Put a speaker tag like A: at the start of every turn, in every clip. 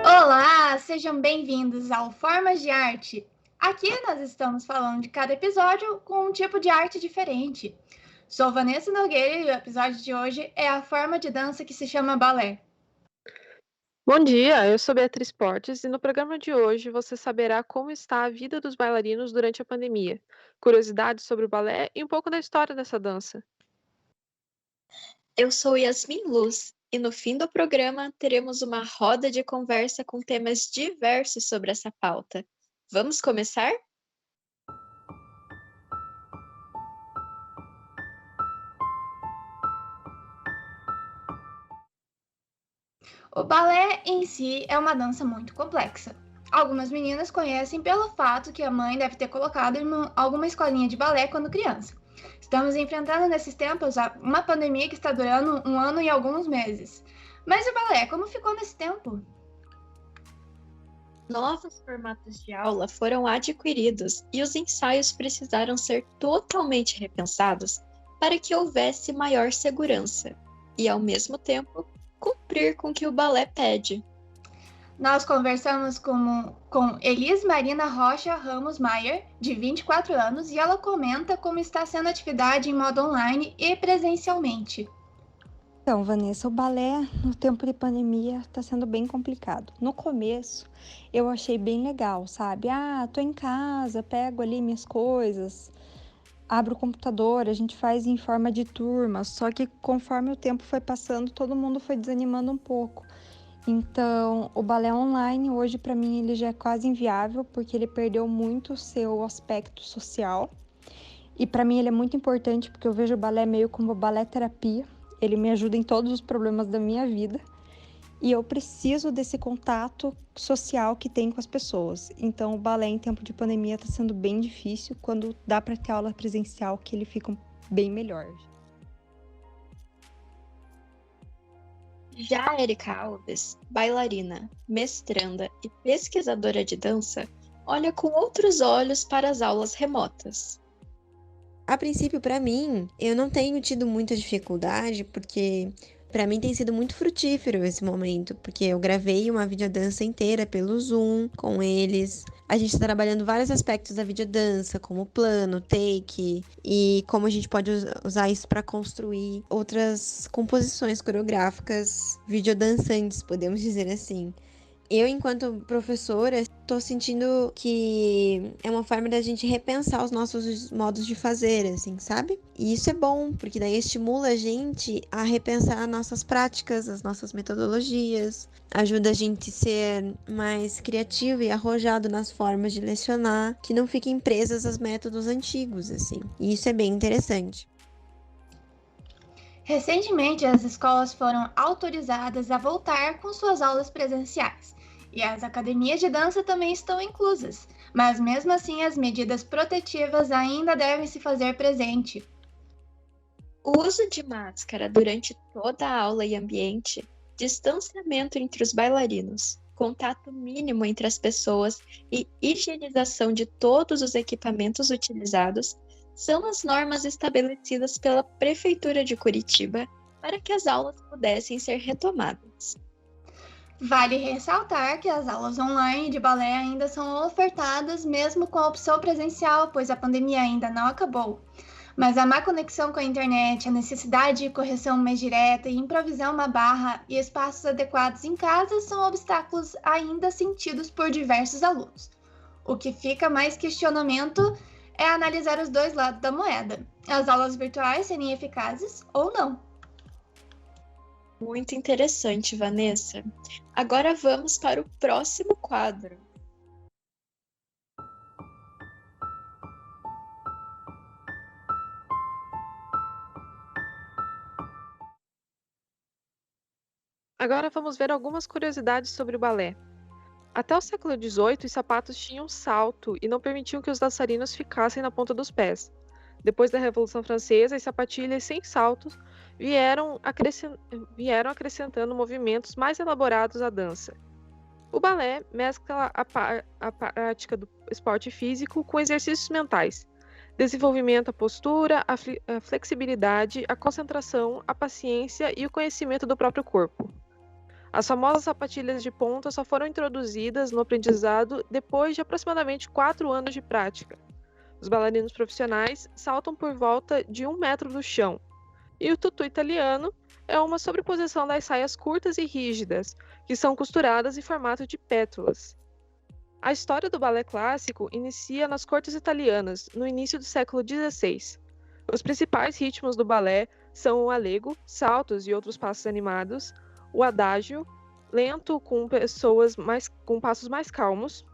A: Olá, sejam bem-vindos ao Formas de Arte. Aqui nós estamos falando de cada episódio com um tipo de arte diferente. Sou Vanessa Nogueira e o episódio de hoje é a forma de dança que se chama balé.
B: Bom dia, eu sou Beatriz Portes e no programa de hoje você saberá como está a vida dos bailarinos durante a pandemia, curiosidades sobre o balé e um pouco da história dessa dança.
C: Eu sou Yasmin Luz e no fim do programa teremos uma roda de conversa com temas diversos sobre essa pauta. Vamos começar?
A: O balé em si é uma dança muito complexa. Algumas meninas conhecem pelo fato que a mãe deve ter colocado em alguma escolinha de balé quando criança. Estamos enfrentando nesses tempos uma pandemia que está durando 1 ano e alguns meses. Mas o balé, como ficou nesse tempo?
C: Novos formatos de aula foram adquiridos e os ensaios precisaram ser totalmente repensados para que houvesse maior segurança e, ao mesmo tempo, cumprir com o que o balé pede.
A: Nós conversamos com Elis Marina Rocha Ramos Maier, de 24 anos, e ela comenta como está sendo a atividade em modo online e presencialmente.
D: Então, Vanessa, o balé no tempo de pandemia está sendo bem complicado. No começo, eu achei bem legal, sabe? Tô em casa, pego ali minhas coisas, abro o computador, a gente faz em forma de turma. Só que conforme o tempo foi passando, todo mundo foi desanimando um pouco. Então, o balé online hoje para mim ele já é quase inviável, porque ele perdeu muito o seu aspecto social. E para mim ele é muito importante porque eu vejo o balé meio como balé terapia. Ele me ajuda em todos os problemas da minha vida e eu preciso desse contato social que tem com as pessoas. Então, o balé em tempo de pandemia está sendo bem difícil. Quando dá para ter aula presencial, que ele fica bem melhor.
C: Já a Erika Alves, bailarina, mestranda e pesquisadora de dança, olha com outros olhos para as aulas remotas.
E: A princípio, para mim, eu não tenho tido muita dificuldade, porque para mim tem sido muito frutífero esse momento, porque eu gravei uma videodança inteira pelo Zoom com eles. A gente está trabalhando vários aspectos da videodança, como plano, take, e como a gente pode usar isso para construir outras composições coreográficas videodançantes, podemos dizer assim. Eu, enquanto professora, estou sentindo que é uma forma da gente repensar os nossos modos de fazer, assim, sabe? E isso é bom, porque daí estimula a gente a repensar nossas práticas, as nossas metodologias, ajuda a gente a ser mais criativo e arrojado nas formas de lecionar, que não fiquem presas aos métodos antigos, assim. E isso é bem interessante.
A: Recentemente, as escolas foram autorizadas a voltar com suas aulas presenciais. E as academias de dança também estão inclusas, mas mesmo assim as medidas protetivas ainda devem se fazer presente.
C: O uso de máscara durante toda a aula e ambiente, distanciamento entre os bailarinos, contato mínimo entre as pessoas e higienização de todos os equipamentos utilizados são as normas estabelecidas pela Prefeitura de Curitiba para que as aulas pudessem ser retomadas.
A: Vale ressaltar que as aulas online de balé ainda são ofertadas mesmo com a opção presencial, pois a pandemia ainda não acabou. Mas a má conexão com a internet, a necessidade de correção mais direta e improvisar uma barra e espaços adequados em casa são obstáculos ainda sentidos por diversos alunos. O que fica mais questionamento é analisar os dois lados da moeda. As aulas virtuais serem eficazes ou não.
C: Muito interessante, Vanessa. Agora vamos para o próximo quadro.
B: Agora vamos ver algumas curiosidades sobre o balé. Até o século XVIII, os sapatos tinham salto e não permitiam que os dançarinos ficassem na ponta dos pés. Depois da Revolução Francesa, as sapatilhas sem saltos vieram acrescentando movimentos mais elaborados à dança. O balé mescla a prática do esporte físico com exercícios mentais. Desenvolvimento da postura, a flexibilidade, a concentração, a paciência e o conhecimento do próprio corpo. As famosas sapatilhas de ponta só foram introduzidas no aprendizado depois de aproximadamente 4 anos de prática. Os bailarinos profissionais saltam por volta de 1 metro do chão. E o tutù italiano é uma sobreposição das saias curtas e rígidas, que são costuradas em formato de pétalas. A história do balé clássico inicia nas cortes italianas, no início do século XVI. Os principais ritmos do balé são o allegro, saltos e outros passos animados, o adagio, lento com passos mais calmos.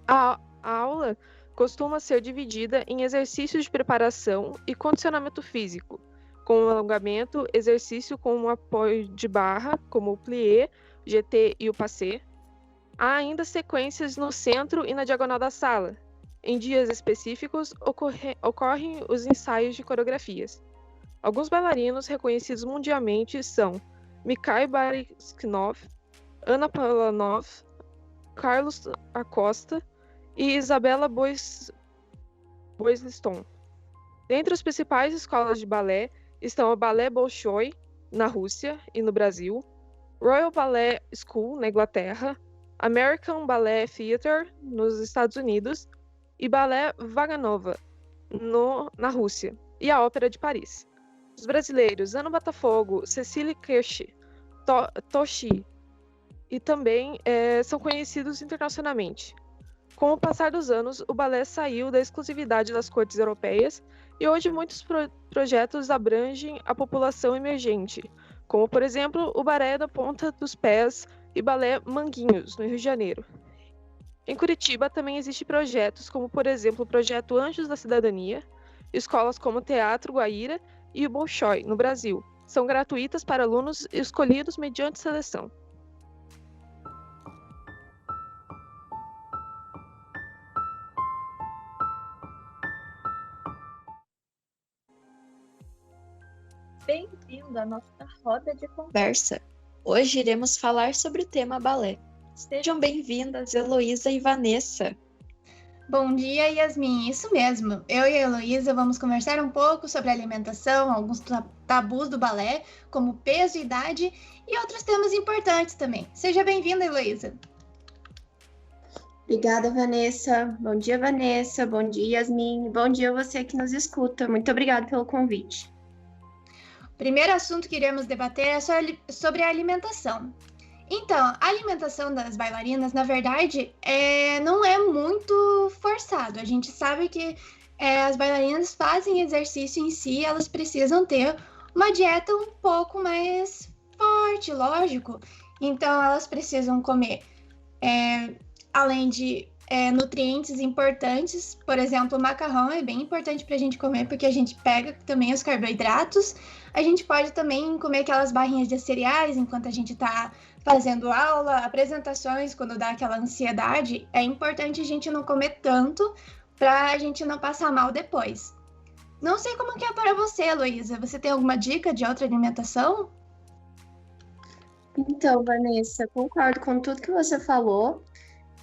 B: A aula costuma ser dividida em exercícios de preparação e condicionamento físico, com alongamento, exercício com um apoio de barra, como o plié, GT e o passé. Há ainda sequências no centro e na diagonal da sala. Em dias específicos, ocorrem os ensaios de coreografias. Alguns bailarinos reconhecidos mundialmente são Mikhail Baryshnikov, Anna Palanov, Carlos Acosta e Isabella Boisliston. Dentre as principais escolas de balé estão a Ballet Bolshoi, na Rússia e no Brasil, Royal Ballet School, na Inglaterra, American Ballet Theatre, nos Estados Unidos, e Ballet Vaganova, na Rússia, e a Ópera de Paris. Os brasileiros Ana Botafogo, Cecília Kirsch, Toshi, e também são conhecidos internacionalmente. Com o passar dos anos, o balé saiu da exclusividade das cortes europeias e hoje muitos projetos abrangem a população emergente, como, por exemplo, o Balé da Ponta dos Pés e Balé Manguinhos, no Rio de Janeiro. Em Curitiba também existem projetos como, por exemplo, o Projeto Anjos da Cidadania, escolas como o Teatro Guaíra e o Bolshoi, no Brasil. São gratuitas para alunos escolhidos mediante seleção.
C: Bem-vindo à nossa roda de conversa. Hoje iremos falar sobre o tema balé. Sejam bem-vindas, Heloísa e Vanessa.
A: Bom dia, Yasmin. Isso mesmo. Eu e a Heloísa vamos conversar um pouco sobre alimentação, alguns tabus do balé, como peso e idade e outros temas importantes também. Seja bem-vinda, Heloísa.
F: Obrigada, Vanessa. Bom dia, Vanessa. Bom dia, Yasmin. Bom dia a você que nos escuta. Muito obrigada pelo convite.
A: O primeiro assunto que iremos debater é sobre a alimentação. Então, a alimentação das bailarinas, na verdade, não é muito forçado. A gente sabe que as bailarinas fazem exercício em si, elas precisam ter uma dieta um pouco mais forte, lógico. Então, elas precisam comer, além de nutrientes importantes, por exemplo, o macarrão é bem importante para a gente comer, porque a gente pega também os carboidratos. A gente pode também comer aquelas barrinhas de cereais enquanto a gente está fazendo aula, apresentações, quando dá aquela ansiedade. É importante a gente não comer tanto para a gente não passar mal depois. Não sei como que é para você, Heloísa. Você tem alguma dica de outra alimentação?
F: Então, Vanessa, concordo com tudo que você falou.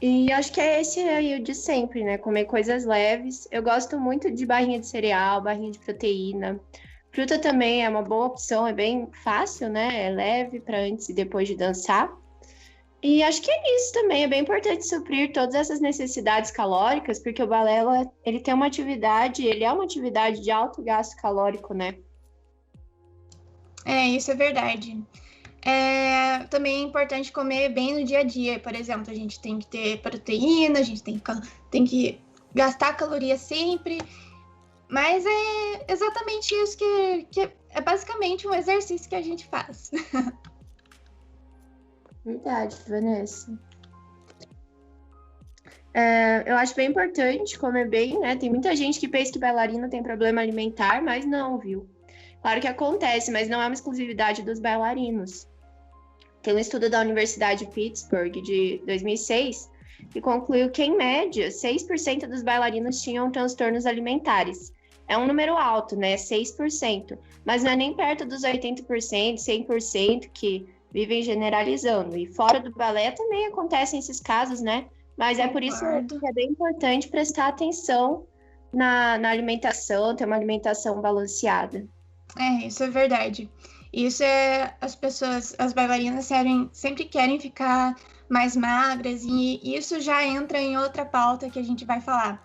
F: E acho que é esse aí o de sempre, né? Comer coisas leves. Eu gosto muito de barrinha de cereal, barrinha de proteína. Fruta também é uma boa opção, é bem fácil, né? É leve para antes e depois de dançar. E acho que é isso também, é bem importante suprir todas essas necessidades calóricas, porque o balé, ele tem uma atividade, ele é uma atividade de alto gasto calórico, né?
A: Isso é verdade. Também é importante comer bem no dia a dia. Por exemplo, a gente tem que ter proteína, a gente tem que gastar calorias sempre. Mas é exatamente isso que é basicamente um exercício que a gente faz.
F: Verdade, Vanessa. Eu acho bem importante comer bem, né? Tem muita gente que pensa que bailarina tem problema alimentar, mas não, viu? Claro que acontece, mas não é uma exclusividade dos bailarinos. Tem um estudo da Universidade de Pittsburgh de 2006 que concluiu que, em média, 6% dos bailarinos tinham transtornos alimentares. É um número alto, né? 6%. Mas não é nem perto dos 80%, 100% que vivem generalizando. E fora do balé também acontecem esses casos, né? Mas é por isso que é bem importante prestar atenção na alimentação, ter uma alimentação balanceada.
A: Isso é verdade. Isso é as bailarinas sempre querem ficar mais magras, e isso já entra em outra pauta que a gente vai falar.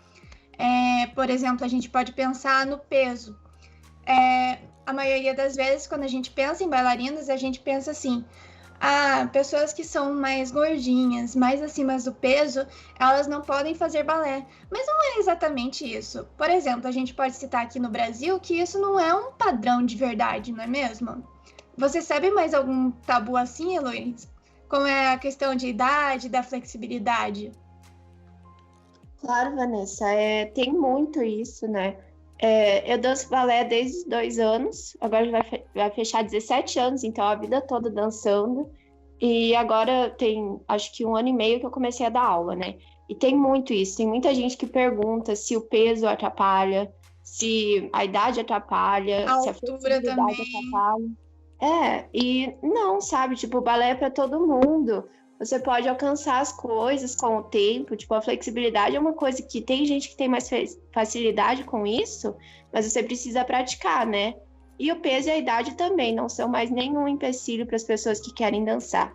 A: Por exemplo, a gente pode pensar no peso. A maioria das vezes, quando a gente pensa em bailarinas, a gente pensa assim: pessoas que são mais gordinhas, mais acima do peso, elas não podem fazer balé. Mas não é exatamente isso. Por exemplo, a gente pode citar aqui no Brasil que isso não é um padrão de verdade, não é mesmo? Você sabe mais algum tabu assim, Heloísa? Como é a questão de idade, da flexibilidade?
F: Claro, Vanessa, tem muito isso, né? Eu danço balé desde os 2 anos, agora vai fechar 17 anos, então a vida toda dançando. E agora tem, acho que 1 ano e meio que eu comecei a dar aula, né? E tem muito isso, tem muita gente que pergunta se o peso atrapalha, se a idade atrapalha,
A: A
F: se a
A: altura
F: flexibilidade
A: também.
F: atrapalha. E não, sabe? Tipo, o balé é para todo mundo. Você pode alcançar as coisas com o tempo. Tipo, a flexibilidade é uma coisa que tem gente que tem mais facilidade com isso, mas você precisa praticar, né? E o peso e a idade também não são mais nenhum empecilho para as pessoas que querem dançar.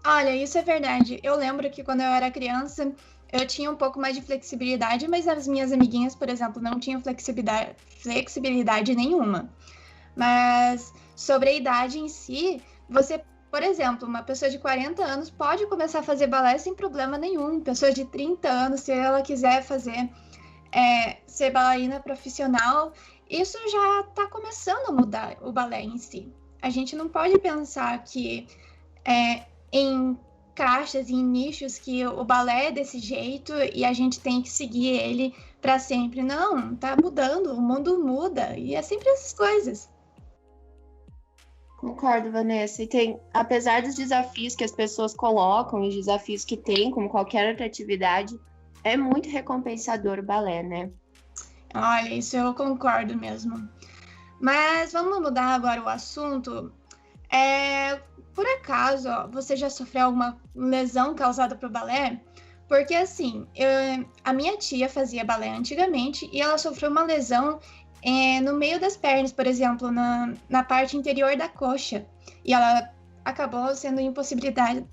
A: Olha, isso é verdade. Eu lembro que quando eu era criança, eu tinha um pouco mais de flexibilidade, mas as minhas amiguinhas, por exemplo, não tinham flexibilidade nenhuma. Mas sobre a idade em si, por exemplo, uma pessoa de 40 anos pode começar a fazer balé sem problema nenhum. Pessoa de 30 anos, se ela quiser ser bailarina profissional, isso já está começando a mudar o balé em si. A gente não pode pensar que em caixas, em nichos, que o balé é desse jeito e a gente tem que seguir ele para sempre. Não, tá mudando, o mundo muda e é sempre essas coisas.
F: Concordo, Vanessa. E apesar dos desafios que as pessoas colocam e os desafios que tem, como qualquer outra atividade, é muito recompensador o balé, né?
A: Olha, isso eu concordo mesmo. Mas vamos mudar agora o assunto. Por acaso, você já sofreu alguma lesão causada por balé? Porque assim, a minha tia fazia balé antigamente e ela sofreu uma lesão no meio das pernas, por exemplo, na parte interior da coxa. E ela acabou sendo impossível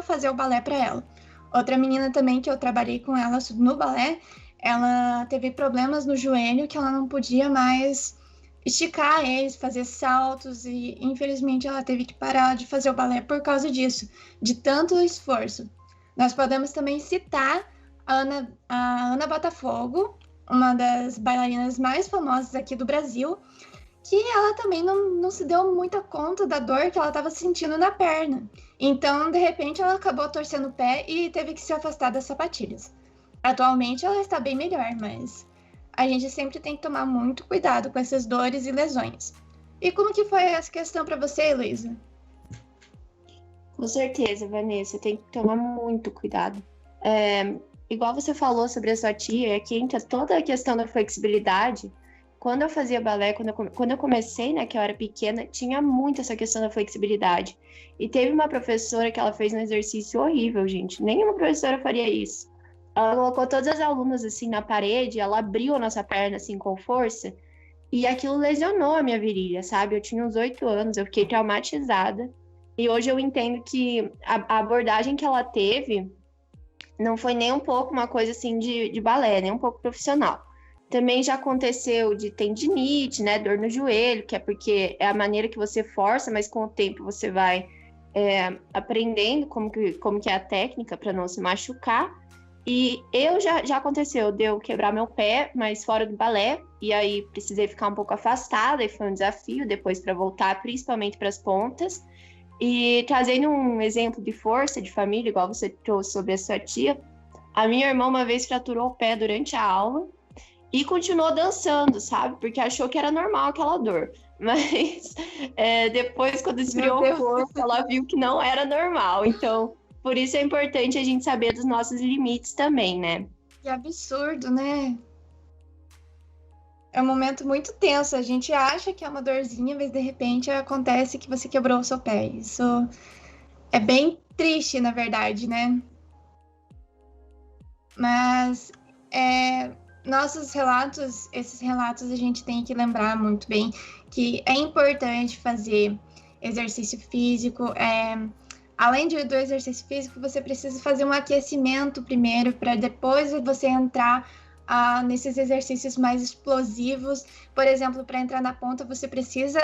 A: fazer o balé para ela. Outra menina também que eu trabalhei com ela no balé, ela teve problemas no joelho que ela não podia mais esticar eles, fazer saltos, e infelizmente ela teve que parar de fazer o balé por causa disso, de tanto esforço. Nós podemos também citar a Ana Botafogo, uma das bailarinas mais famosas aqui do Brasil, que ela também não se deu muita conta da dor que ela estava sentindo na perna. Então, de repente, ela acabou torcendo o pé e teve que se afastar das sapatilhas. Atualmente, ela está bem melhor, mas a gente sempre tem que tomar muito cuidado com essas dores e lesões. E como que foi essa questão para você, Heloísa?
F: Com certeza, Vanessa, tem que tomar muito cuidado. Igual você falou sobre a sua tia, aqui entra toda a questão da flexibilidade. Quando eu fazia balé, quando eu comecei, né, que eu era pequena, tinha muito essa questão da flexibilidade. E teve uma professora que ela fez um exercício horrível, gente. Nenhuma professora faria isso. Ela colocou todas as alunas assim na parede, ela abriu a nossa perna assim com força, e aquilo lesionou a minha virilha, sabe? Eu tinha uns 8 anos, eu fiquei traumatizada. E hoje eu entendo que a abordagem que ela teve não foi nem um pouco uma coisa assim de balé, nem um pouco profissional. Também já aconteceu de tendinite, né, dor no joelho, que é porque é a maneira que você força, mas com o tempo você vai aprendendo como que é a técnica para não se machucar. E já aconteceu de eu quebrar meu pé, mas fora do balé, e aí precisei ficar um pouco afastada, e foi um desafio depois para voltar, principalmente para as pontas. E trazendo um exemplo de força de família, igual você trouxe sobre a sua tia, a minha irmã uma vez fraturou o pé durante a aula e continuou dançando, sabe? Porque achou que era normal aquela dor. Mas depois, quando esfriou o corpo, ela viu que não era normal. Então, por isso é importante a gente saber dos nossos limites também, né?
A: Que absurdo, né? É um momento muito tenso. A gente acha que é uma dorzinha, mas de repente acontece que você quebrou o seu pé. Isso é bem triste, na verdade, né? Mas nossos relatos, esses relatos a gente tem que lembrar muito bem que é importante fazer exercício físico. Além do exercício físico, você precisa fazer um aquecimento primeiro, para depois você entrar nesses exercícios mais explosivos. Por exemplo, para entrar na ponta, você precisa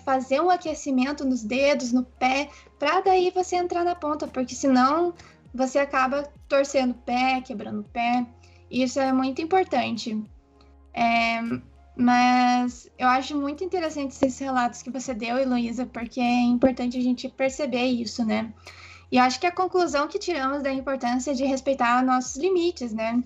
A: fazer um aquecimento nos dedos, no pé, para daí você entrar na ponta, porque senão você acaba torcendo o pé, quebrando o pé. Isso é muito importante. Mas eu acho muito interessante esses relatos que você deu, Heloísa, porque é importante a gente perceber isso, né? E eu acho que a conclusão que tiramos da importância de respeitar nossos limites, né?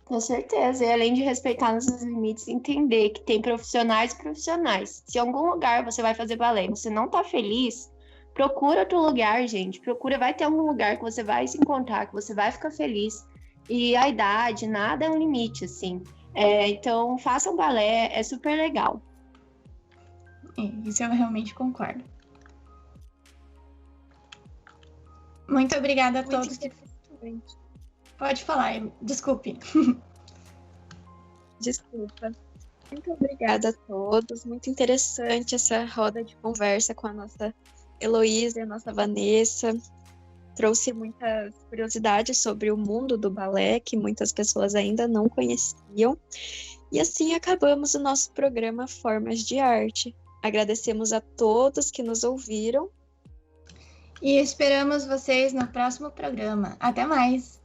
F: Com certeza. E além de respeitar nossos limites, entender que tem profissionais e profissionais. Se em algum lugar você vai fazer balé e você não tá feliz, procura outro lugar, gente. Vai ter algum lugar que você vai se encontrar, que você vai ficar feliz. E a idade, nada é um limite, assim. Então, façam balé, é super legal.
A: Isso eu realmente concordo. Muito obrigada a todos. Pode falar, desculpe.
C: Desculpa. Muito obrigada a todos. Muito interessante essa roda de conversa com a nossa Heloísa e a nossa Vanessa. Trouxe muitas curiosidades sobre o mundo do balé, que muitas pessoas ainda não conheciam. E assim acabamos o nosso programa Formas de Arte. Agradecemos a todos que nos ouviram.
A: E esperamos vocês no próximo programa. Até mais!